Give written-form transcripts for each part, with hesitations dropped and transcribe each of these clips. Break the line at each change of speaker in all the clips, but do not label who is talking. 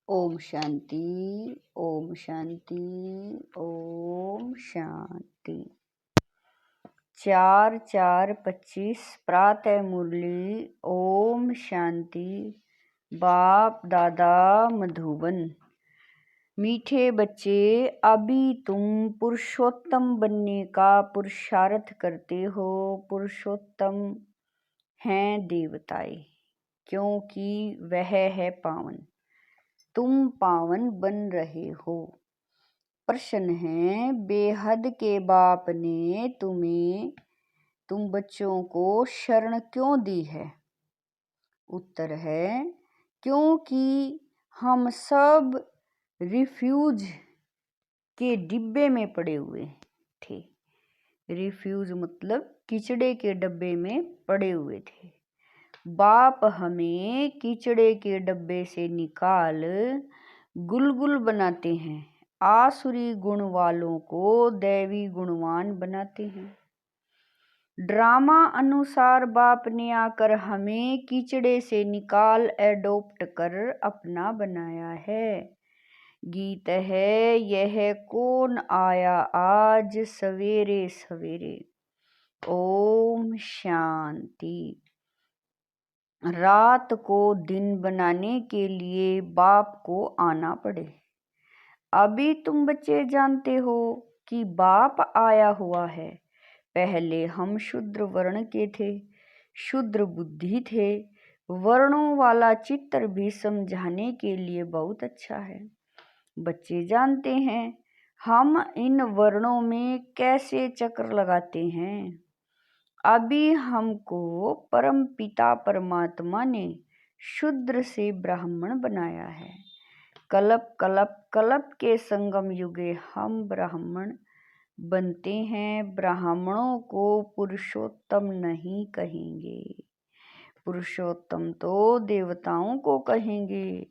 ओम शांति। ओम शांति। ओम शांति। 4/4/25 प्रातः मुरली। ओम शांति। बाप दादा मधुबन। मीठे बच्चे, अभी तुम पुरुषोत्तम बनने का पुरुषार्थ करते हो। पुरुषोत्तम हैं देवताएं, क्योंकि वह है पावन। तुम पावन बन रहे हो। प्रश्न है, बेहद के बाप ने तुम बच्चों को शरण क्यों दी है? उत्तर है, क्योंकि हम सब रिफ्यूज के डिब्बे में पड़े हुए थे। रिफ्यूज मतलब कीचड़े के डब्बे में पड़े हुए थे। बाप हमें कीचड़े के डब्बे से निकाल गुलगुल बनाते हैं। आसुरी गुण वालों को दैवी गुणवान बनाते हैं। ड्रामा अनुसार बाप ने आकर हमें कीचड़े से निकाल एडॉप्ट कर अपना बनाया है। गीत है, यह कौन आया आज सवेरे सवेरे। ओम शांति। रात को दिन बनाने के लिए बाप को आना पड़े। अभी तुम बच्चे जानते हो कि बाप आया हुआ है। पहले हम शूद्र वर्ण के थे, शूद्र बुद्धि थे। वर्णों वाला चित्र भी समझाने के लिए बहुत अच्छा है। बच्चे जानते हैं हम इन वर्णों में कैसे चक्र लगाते हैं। अभी हमको परम पिता परमात्मा ने शूद्र से ब्राह्मण बनाया है। कल्प कल्प कल्प के संगम युगे हम ब्राह्मण बनते हैं। ब्राह्मणों को पुरुषोत्तम नहीं कहेंगे। पुरुषोत्तम तो देवताओं को कहेंगे।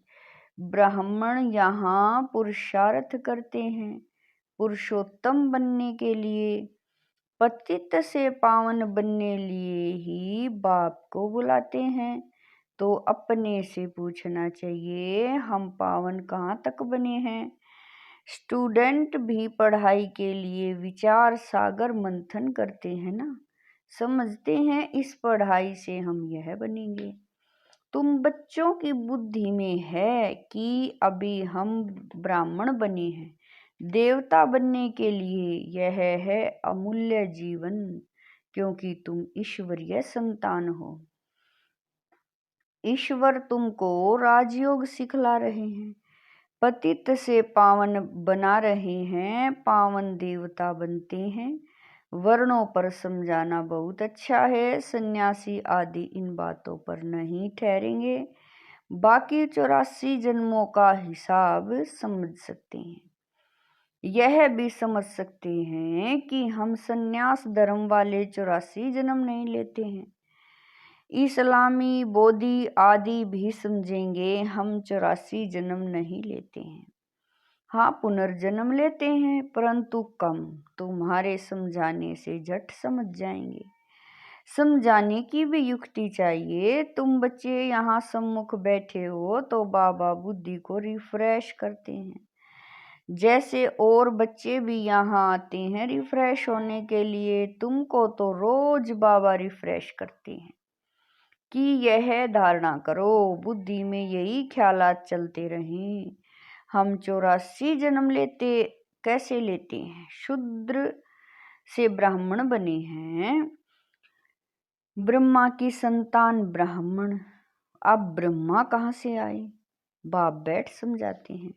ब्राह्मण यहाँ पुरुषार्थ करते हैं पुरुषोत्तम बनने के लिए। पतित से पावन बनने लिए ही बाप को बुलाते हैं। तो अपने से पूछना चाहिए, हम पावन कहाँ तक बने हैं? स्टूडेंट भी पढ़ाई के लिए विचार सागर मंथन करते हैं ना। समझते हैं इस पढ़ाई से हम यह बनेंगे। तुम बच्चों की बुद्धि में है कि अभी हम ब्राह्मण बने हैं। देवता बनने के लिए यह है अमूल्य जीवन, क्योंकि तुम ईश्वरीय संतान हो। ईश्वर तुमको राजयोग सिखला रहे हैं, पतित से पावन बना रहे हैं, पावन देवता बनते हैं। वर्णों पर समझाना बहुत अच्छा है। सन्यासी आदि इन बातों पर नहीं ठहरेंगे। बाकी 84 जन्मों का हिसाब समझ सकते हैं। यह भी समझ सकते हैं कि हम सन्यास धर्म वाले 84 जन्म नहीं लेते हैं। इस्लामी बोधी आदि भी समझेंगे हम 84 जन्म नहीं लेते हैं। हाँ, पुनर्जन्म लेते हैं, परंतु कम। तुम्हारे समझाने से झट समझ जाएंगे। समझाने की भी युक्ति चाहिए। तुम बच्चे यहाँ सम्मुख बैठे हो तो बाबा बुद्धि को रिफ्रेश करते हैं। जैसे और बच्चे भी यहाँ आते हैं रिफ्रेश होने के लिए, तुमको तो रोज बाबा रिफ्रेश करते हैं कि यह धारणा करो। बुद्धि में यही ख्यालात चलते रहें। हम 84 जन्म कैसे लेते हैं? शूद्र से ब्राह्मण बने हैं। ब्रह्मा की संतान ब्राह्मण। अब ब्रह्मा कहाँ से आए? बाप बैठ समझाते हैं।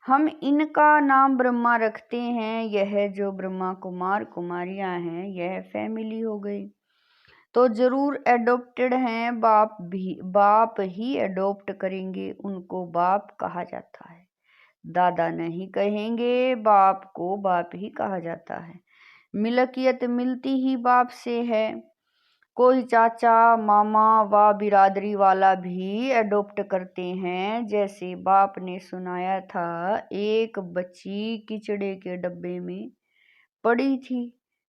हम इनका नाम ब्रह्मा रखते हैं। यह जो ब्रह्मा कुमार कुमारियां हैं, यह फैमिली हो गई, तो जरूर एडॉप्टेड हैं। बाप ही एडॉप्ट करेंगे। उनको बाप कहा जाता है, दादा नहीं कहेंगे। बाप को बाप ही कहा जाता है। मिलकियत मिलती ही बाप से है। कोई चाचा मामा व बिरादरी वाला भी एडॉप्ट करते हैं। जैसे बाप ने सुनाया था, एक बच्ची कीचड़े के डब्बे में पड़ी थी।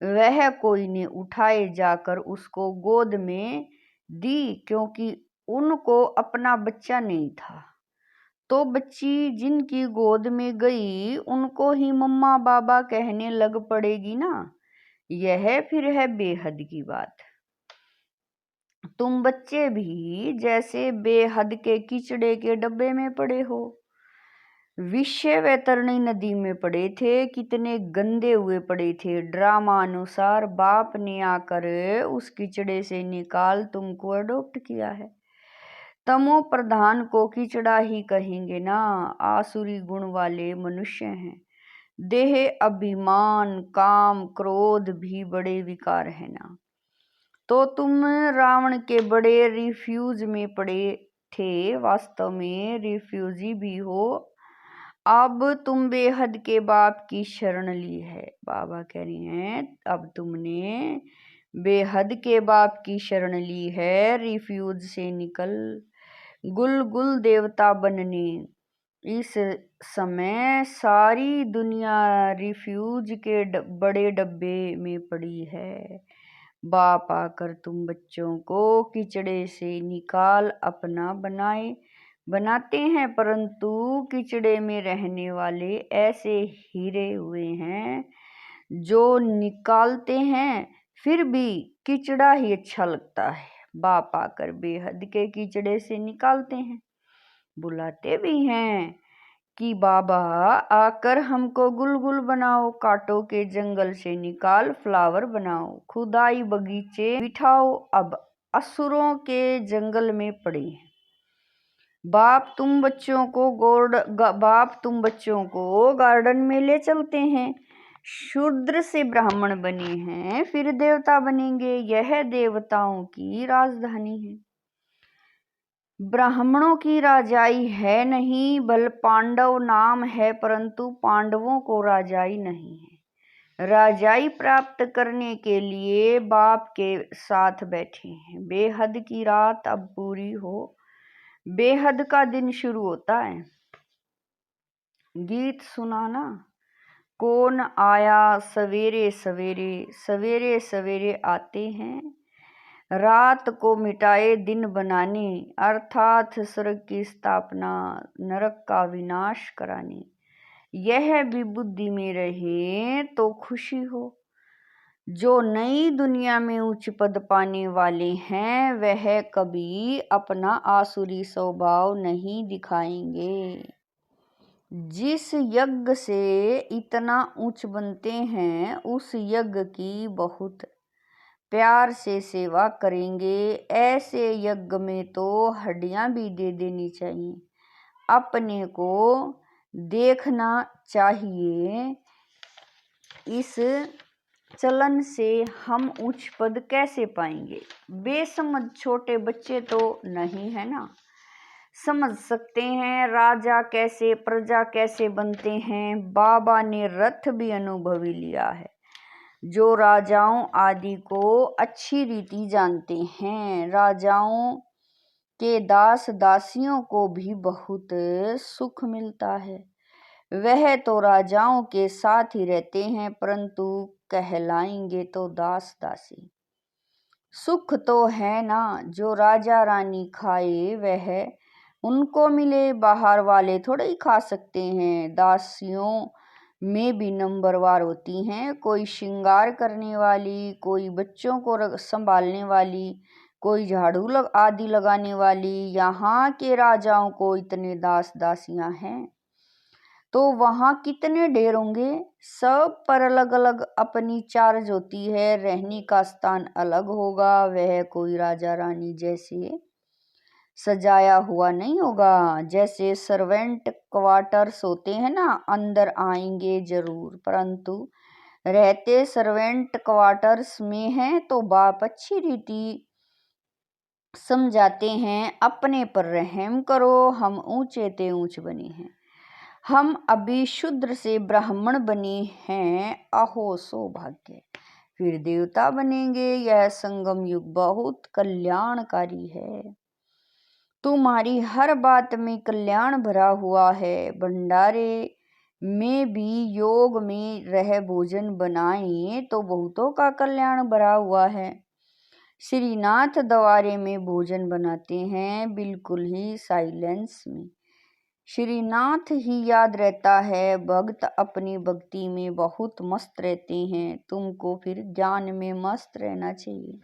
वह कोई ने उठाए जाकर उसको गोद में दी, क्योंकि उनको अपना बच्चा नहीं था। तो बच्ची जिनकी गोद में गई उनको ही मम्मा बाबा कहने लग पड़ेगी ना। यह फिर है बेहद की बात। तुम बच्चे भी जैसे बेहद के कीचड़े के डब्बे में पड़े हो। विषय वैतरणी नदी में पड़े थे, कितने गंदे हुए पड़े थे। ड्रामा अनुसार बाप ने आकर उस कीचड़े से निकाल तुमको अडॉप्ट किया है। तमो प्रधान को कीचड़ा ही कहेंगे ना। आसुरी गुण वाले मनुष्य हैं। देह अभिमान काम क्रोध भी बड़े विकार है ना। तो तुम रावण के बड़े रिफ्यूज में पड़े थे, वास्तव में रिफ्यूजी भी हो। अब तुम बेहद के बाप की शरण ली है। बाबा कह रही हैं अब तुमने बेहद के बाप की शरण ली है। रिफ्यूज से निकल गुल गुल देवता बनने। इस समय सारी दुनिया रिफ्यूज के बड़े डब्बे में पड़ी है। बाप आकर तुम बच्चों को कीचड़े से निकाल अपना बनाते हैं, परंतु कीचड़े में रहने वाले ऐसे हीरे हुए हैं जो निकालते हैं फिर भी कीचड़ा ही अच्छा लगता है। बाप आकर बेहद के कीचड़े से निकालते हैं, बुलाते भी हैं कि बाबा आकर हमको गुलगुल बनाओ, कांटों के जंगल से निकाल फ्लावर बनाओ, खुदाई बगीचे बिठाओ। अब असुरों के जंगल में पड़े हैं। बाप तुम बच्चों को गार्डन में ले चलते हैं। शूद्र से ब्राह्मण बने हैं, फिर देवता बनेंगे। यह देवताओं की राजधानी है। ब्राह्मणों की राजाई है नहीं, बल पांडव नाम है, परंतु पांडवों को राजाई नहीं है। राजाई प्राप्त करने के लिए बाप के साथ बैठे हैं। बेहद की रात अब पूरी हो, बेहद का दिन शुरू होता है। गीत सुनाना। कौन आया सवेरे सवेरे, सवेरे सवेरे आते हैं रात को मिटाए दिन बनाने, अर्थात स्वर्ग की स्थापना नरक का विनाश कराने। यह भी बुद्धि में रहे तो खुशी हो। जो नई दुनिया में उच्च पद पाने वाले हैं वह कभी अपना आसुरी स्वभाव नहीं दिखाएंगे। जिस यज्ञ से इतना ऊंच बनते हैं उस यज्ञ की बहुत प्यार से सेवा करेंगे। ऐसे यज्ञ में तो हड्डियां भी दे देनी चाहिए। अपने को देखना चाहिए। इस चलन से हम उच्च पद कैसे पाएंगे? बेसमझ छोटे बच्चे तो नहीं है ना, समझ सकते हैं राजा कैसे प्रजा कैसे बनते हैं। बाबा ने रथ भी अनुभवी लिया है। जो राजाओं आदि को अच्छी रीति जानते हैं, राजाओं के दास दासियों को भी बहुत सुख मिलता है। वह तो राजाओं के साथ ही रहते हैं, परंतु कहलाएंगे तो दास दासी। सुख तो है ना, जो राजा रानी खाए वह उनको मिले, बाहर वाले थोड़े ही खा सकते हैं। दासियों में भी नंबरवार होती हैं, कोई श्रृंगार करने वाली, कोई बच्चों को संभालने वाली, कोई झाड़ू आदि लगाने वाली। यहाँ के राजाओं को इतने दास दासियां हैं तो वहाँ कितने ढेर होंगे। सब पर अलग अलग अपनी चार्ज होती है, रहने का स्थान अलग होगा। वह कोई राजा रानी जैसे सजाया हुआ नहीं होगा। जैसे सर्वेंट क्वार्टर्स होते हैं ना, अंदर आएंगे जरूर, परंतु रहते सर्वेंट क्वार्टर्स में हैं तो बाप अच्छी रीति समझाते हैं, अपने पर रहम करो, हम ऊंचे ते ऊंच बने हैं। हम अभी शूद्र से ब्राह्मण बने हैं, अहो सौभाग्य, फिर देवता बनेंगे। यह संगम युग बहुत कल्याणकारी है। तुम्हारी हर बात में कल्याण भरा हुआ है। भंडारे में भी योग में रह भोजन बनाए तो बहुतों का कल्याण भरा हुआ है। श्रीनाथ द्वारे में भोजन बनाते हैं, बिल्कुल ही साइलेंस में। श्रीनाथ ही याद रहता है, भक्त अपनी भक्ति में बहुत मस्त रहते हैं, तुमको फिर ज्ञान में मस्त रहना चाहिए।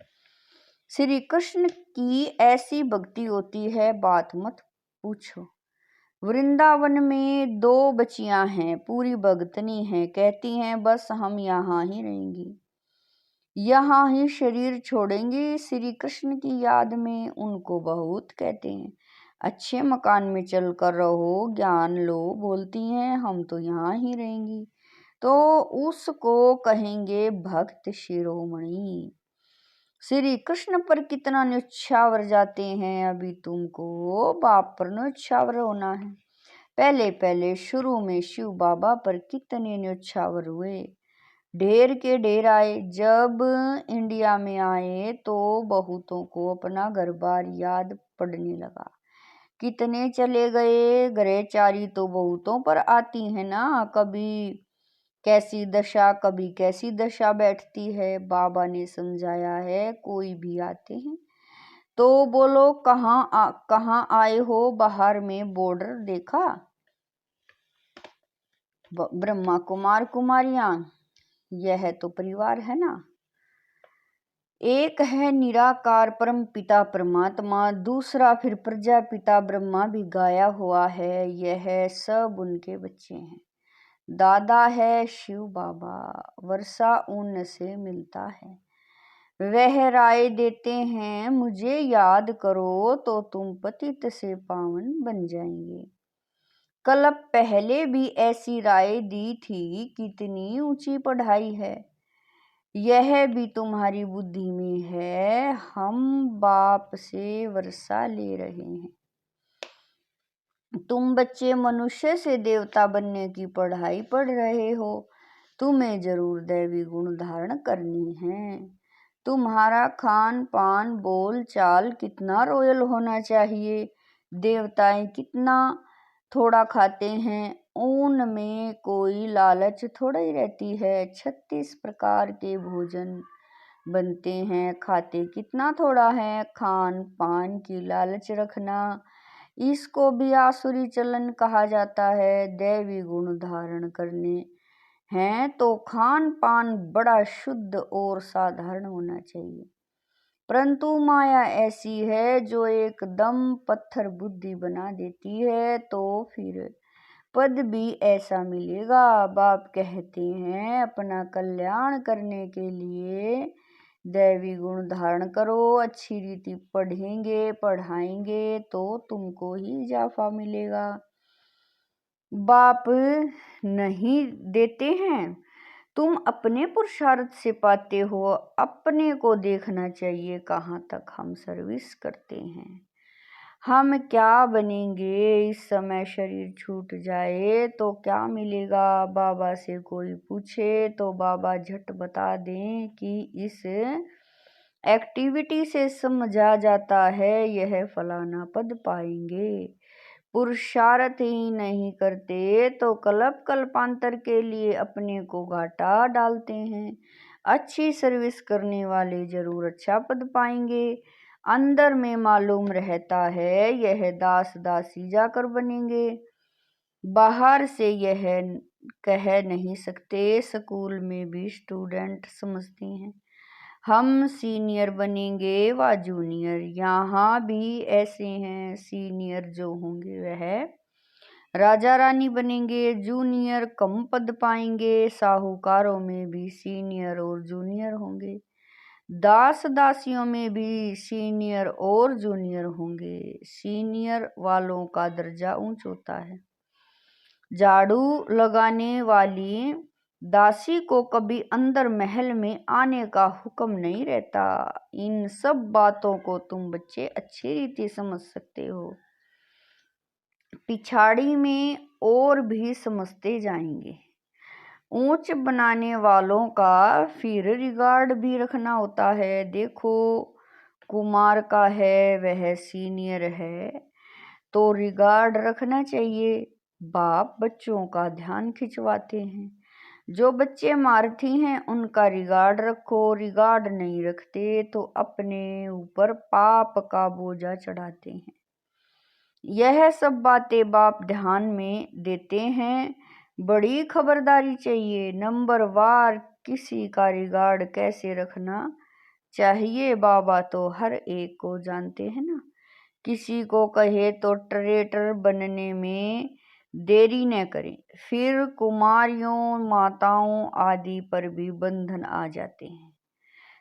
श्री कृष्ण की ऐसी भक्ति होती है, बात मत पूछो। वृंदावन में 2 बच्चियां हैं, पूरी भगतनी हैं, कहती हैं बस हम यहाँ ही रहेंगी, यहाँ ही शरीर छोड़ेंगे श्री कृष्ण की याद में। उनको बहुत कहते हैं अच्छे मकान में चल कर रहो, ज्ञान लो, बोलती हैं हम तो यहाँ ही रहेंगी, तो उसको कहेंगे भक्त शिरोमणि। श्री कृष्ण पर कितना न्यौछावर जाते हैं, अभी तुमको बाप पर न्यौछावर होना है। पहले पहले शुरू में शिव बाबा पर कितने न्यौछावर हुए, ढेर के ढेर आए। जब इंडिया में आए तो बहुतों को अपना घर बार याद पड़ने लगा, कितने चले गए। ग्रहचारी तो बहुतों पर आती है ना, कभी कैसी दशा कभी कैसी दशा बैठती है। बाबा ने समझाया है, कोई भी आते हैं तो बोलो कहाँ आए हो, बाहर में बॉर्डर देखा, ब्रह्मा कुमार कुमारियां, यह तो परिवार है ना। एक है निराकार परम पिता परमात्मा, दूसरा फिर प्रजापिता ब्रह्मा भी गाया हुआ है, यह सब उनके बच्चे हैं। दादा है शिव बाबा, वर्षा उनसे मिलता है, वह राय देते हैं मुझे याद करो तो तुम पतित से पावन बन जाएंगे। कल पहले भी ऐसी राय दी थी, कितनी ऊंची पढ़ाई है, यह भी तुम्हारी बुद्धि में है। हम बाप से वर्षा ले रहे हैं, तुम बच्चे मनुष्य से देवता बनने की पढ़ाई पढ़ रहे हो, तुम्हें जरूर दैवी गुण धारण करनी है। तुम्हारा खान पान बोल चाल कितना रॉयल होना चाहिए, देवताएं कितना थोड़ा खाते हैं, ऊन में कोई लालच थोड़ा ही रहती है। 36 प्रकार के भोजन बनते हैं, खाते कितना थोड़ा है। खान पान की लालच रखना, इसको भी आसुरी चलन कहा जाता है। दैवी गुण धारण करने हैं तो खान पान बड़ा शुद्ध और साधारण होना चाहिए, परंतु माया ऐसी है जो एकदम पत्थर बुद्धि बना देती है, तो फिर पद भी ऐसा मिलेगा। बाप कहते हैं अपना कल्याण करने के लिए दैवी गुण धारण करो, अच्छी रीति पढ़ेंगे पढ़ाएंगे तो तुमको ही इजाफा मिलेगा। बाप नहीं देते हैं, तुम अपने पुरुषार्थ से पाते हो, अपने को देखना चाहिए कहाँ तक हम सर्विस करते हैं, हम क्या बनेंगे। इस समय शरीर छूट जाए तो क्या मिलेगा। बाबा से कोई पूछे तो बाबा झट बता दें कि इस एक्टिविटी से समझा जाता है यह फलाना पद पाएंगे। पुरुषार्थ ही नहीं करते तो कल्प कल्पांतर के लिए अपने को घाटा डालते हैं। अच्छी सर्विस करने वाले जरूर अच्छा पद पाएंगे, अंदर में मालूम रहता है यह दास दासी जाकर बनेंगे, बाहर से यह कह नहीं सकते। स्कूल में भी स्टूडेंट समझते हैं हम सीनियर बनेंगे व जूनियर, यहाँ भी ऐसे हैं, सीनियर जो होंगे वह राजा रानी बनेंगे, जूनियर कम पद पाएंगे। साहूकारों में भी सीनियर और जूनियर होंगे, दास दासियों में भी सीनियर और जूनियर होंगे। सीनियर वालों का दर्जा ऊंच होता है। झाड़ू लगाने वाली दासी को कभी अंदर महल में आने का हुक्म नहीं रहता। इन सब बातों को तुम बच्चे अच्छी रीति समझ सकते हो, पिछाड़ी में और भी समझते जाएंगे। ऊंच बनाने वालों का फिर रिगार्ड भी रखना होता है। देखो कुमार का है वह सीनियर है तो रिगार्ड रखना चाहिए। बाप बच्चों का ध्यान खिंचवाते हैं, जो बच्चे मारती हैं उनका रिगार्ड रखो, रिगार्ड नहीं रखते तो अपने ऊपर पाप का बोझा चढ़ाते हैं। यह सब बातें बाप ध्यान में देते हैं। बड़ी खबरदारी चाहिए। नंबर वार किसी का रिगार्ड कैसे रखना चाहिए बाबा तो हर एक को जानते हैं ना। किसी को कहे तो ट्रेटर बनने में देरी न करें, फिर कुमारियों माताओं आदि पर भी बंधन आ जाते हैं,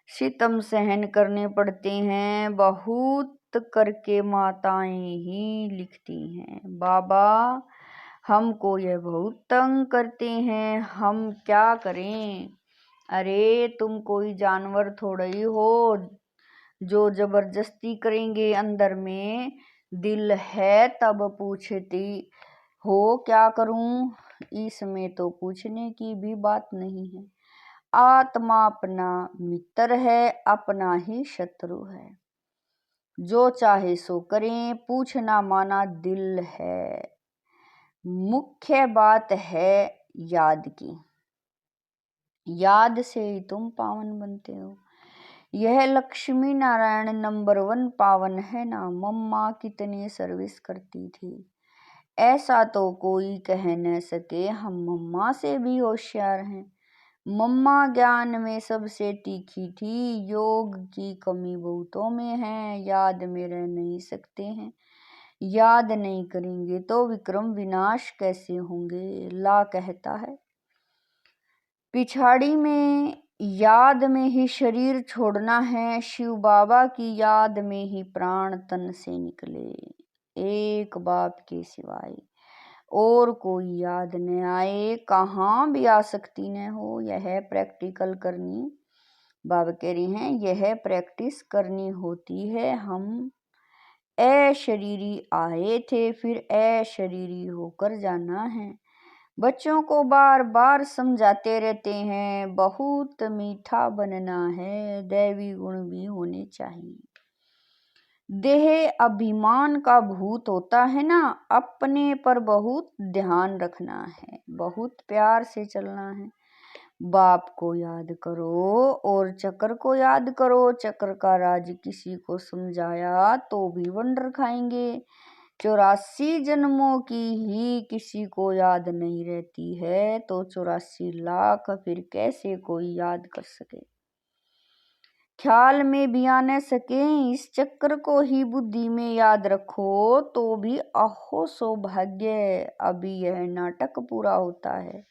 सितम सहन करने पड़ते हैं। बहुत करके माताएं ही लिखती हैं, बाबा हमको यह बहुत तंग करते हैं, हम क्या करें। अरे तुम कोई जानवर थोड़ा ही हो जो जबरदस्ती करेंगे। अंदर में दिल है तब पूछती हो क्या करूं। इसमें तो पूछने की भी बात नहीं है। आत्मा अपना मित्र है, अपना ही शत्रु है। जो चाहे सो करें, पूछना माना दिल है। मुख्य बात है याद की, याद से ही तुम पावन बनते हो। यह लक्ष्मी नारायण नंबर 1 पावन है ना। मम्मा कितनी सर्विस करती थी, ऐसा तो कोई कह न सके। हम मम्मा से भी होशियार हैं। मम्मा ज्ञान में सबसे तीखी थी। योग की कमी बहुतों में है, याद में रह नहीं सकते हैं। याद नहीं करेंगे तो विक्रम विनाश कैसे होंगे। ला कहता है पिछाड़ी में याद में ही शरीर छोड़ना है। शिव बाबा की याद में ही प्राण तन से निकले। एक बाप के सिवाय और कोई याद न आए, कहाँ भी आसक्ति न हो। यह प्रैक्टिकल करनी, बाबा कह रही हैं यह प्रैक्टिस करनी होती है। हम अशरीरी आए थे, फिर अशरीरी होकर जाना है। बच्चों को बार बार समझाते रहते हैं, बहुत मीठा बनना है, दैवी गुण भी होने चाहिए। देह अभिमान का भूत होता है ना, अपने पर बहुत ध्यान रखना है, बहुत प्यार से चलना है। बाप को याद करो और चक्र को याद करो। चक्र का राज किसी को समझाया तो भी वंडर खाएंगे। 84 जन्मों की ही किसी को याद नहीं रहती है तो 84 लाख फिर कैसे कोई याद कर सके। ख्याल में भी आ न सके, इस चक्र को ही बुद्धि में याद रखो तो भी अहो सौभाग्य। अभी यह नाटक पूरा होता है।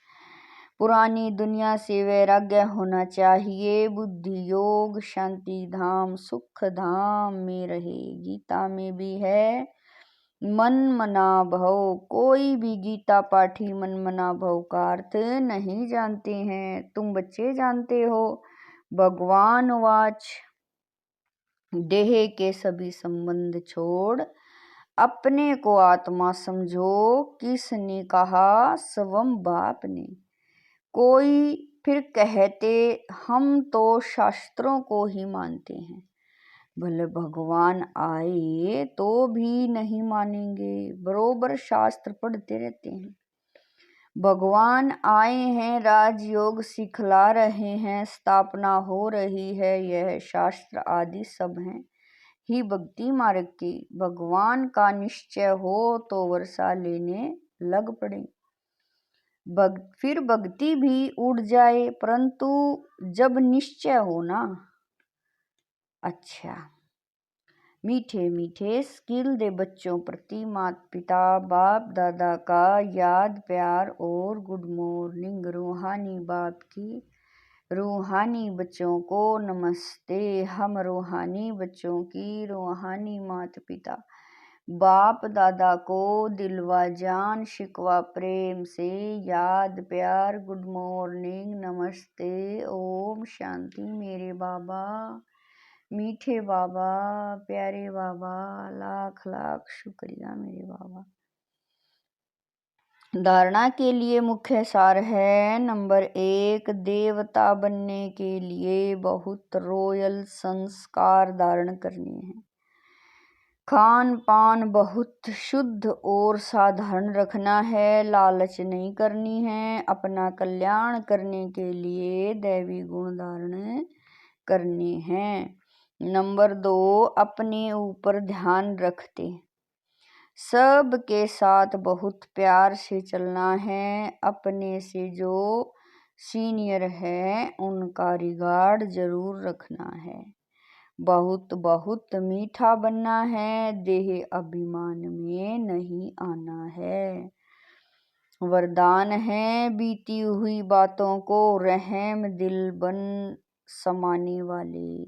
पुरानी दुनिया से वैराग्य होना चाहिए। बुद्धि योग शांति धाम सुख धाम में रहे। गीता में भी है मन मना भव। कोई भी गीता पाठी मन मना भव का अर्थ नहीं जानते हैं। तुम बच्चे जानते हो। भगवान वाच देह के सभी संबंध छोड़ अपने को आत्मा समझो। किसने कहा? स्वयं बाप ने। कोई फिर कहते हम तो शास्त्रों को ही मानते हैं। भले भगवान आए तो भी नहीं मानेंगे, बरोबर शास्त्र पढ़ते रहते हैं। भगवान आए हैं, राजयोग सिखला रहे हैं, स्थापना हो रही है, यह शास्त्र आदि सब हैं ही भक्ति मार्ग की। भगवान का निश्चय हो तो वर्षा लेने लग पड़े, फिर भक्ति भी उड़ जाए, परंतु जब निश्चय हो ना। अच्छा, मीठे मीठे स्किल दे बच्चों प्रति माता पिता बाप दादा का याद प्यार और गुड मॉर्निंग। रूहानी बाप की रूहानी बच्चों को नमस्ते। हम रूहानी बच्चों की रूहानी माता पिता बाप दादा को दिलवा जान शिकवा प्रेम से याद प्यार गुड मॉर्निंग नमस्ते ओम शांति। मेरे बाबा मीठे बाबा प्यारे बाबा, लाख लाख शुक्रिया मेरे बाबा। धारणा के लिए मुख्य सार है। नंबर 1, देवता बनने के लिए बहुत रॉयल संस्कार धारण करने हैं। खान पान बहुत शुद्ध और साधारण रखना है। लालच नहीं करनी है। अपना कल्याण करने के लिए दैवी गुण धारण करने हैं। नंबर 2, अपने ऊपर ध्यान रखते सब के साथ बहुत प्यार से चलना है। अपने से जो सीनियर है उनका रिगार्ड जरूर रखना है। बहुत बहुत मीठा बनना है, देह अभिमान में नहीं आना है। वरदान है बीती हुई बातों को रहम दिल बन समाने वाले,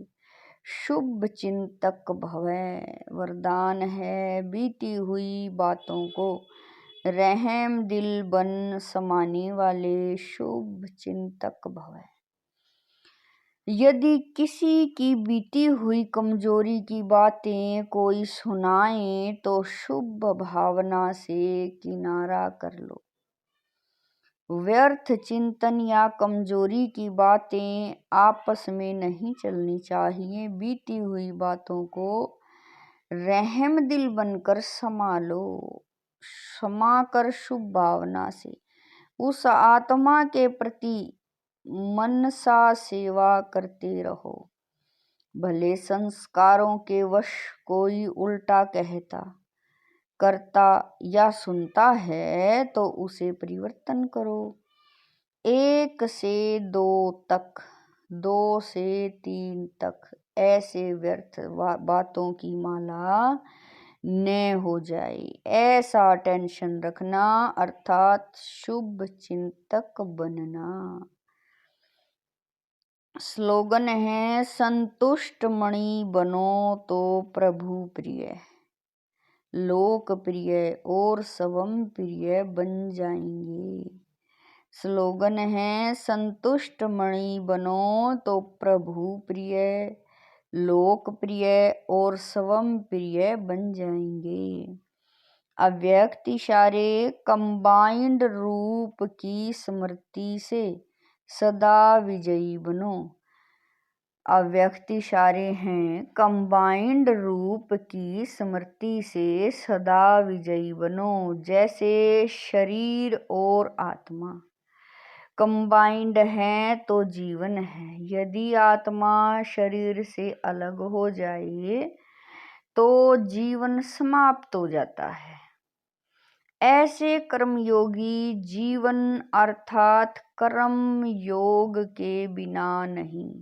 शुभ चिंतक भवै। वरदान है बीती हुई बातों को रहम दिल बन समाने वाले, शुभ चिंतक भवै। यदि किसी की बीती हुई कमजोरी की बातें कोई सुनाए तो शुभ भावना से किनारा कर लो। व्यर्थ चिंतन या कमजोरी की बातें आपस में नहीं चलनी चाहिए। बीती हुई बातों को रहम दिल बनकर संभालो, क्षमा कर शुभ भावना से उस आत्मा के प्रति मनसा सेवा करते रहो। भले संस्कारों के वश कोई उल्टा कहता, करता या सुनता है तो उसे परिवर्तन करो। 1 से 2 तक, 2 से 3 तक ऐसे व्यर्थ बातों की माला न हो जाए, ऐसा टेंशन रखना, अर्थात शुभ चिंतक बनना। स्लोगन है संतुष्ट मणि बनो तो प्रभु प्रिय, लोकप्रिय और स्वयं प्रिय बन जाएंगे। स्लोगन है संतुष्ट मणि बनो तो प्रभु प्रिय, लोकप्रिय और स्वयं प्रिय बन जाएंगे। अव्यक्त इशारे कंबाइंड रूप की स्मृति से सदा विजयी बनो। अव्यक्त इशारे हैं कंबाइंड रूप की स्मृति से सदा विजयी बनो। जैसे शरीर और आत्मा कंबाइंड हैं तो जीवन है। यदि आत्मा शरीर से अलग हो जाए तो जीवन समाप्त हो जाता है। ऐसे कर्मयोगी जीवन अर्थात कर्म योग के बिना नहीं,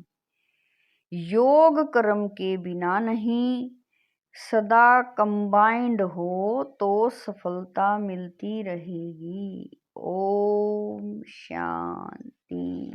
योग कर्म के बिना नहीं, सदा कंबाइंड हो तो सफलता मिलती रहेगी। ओम शांति।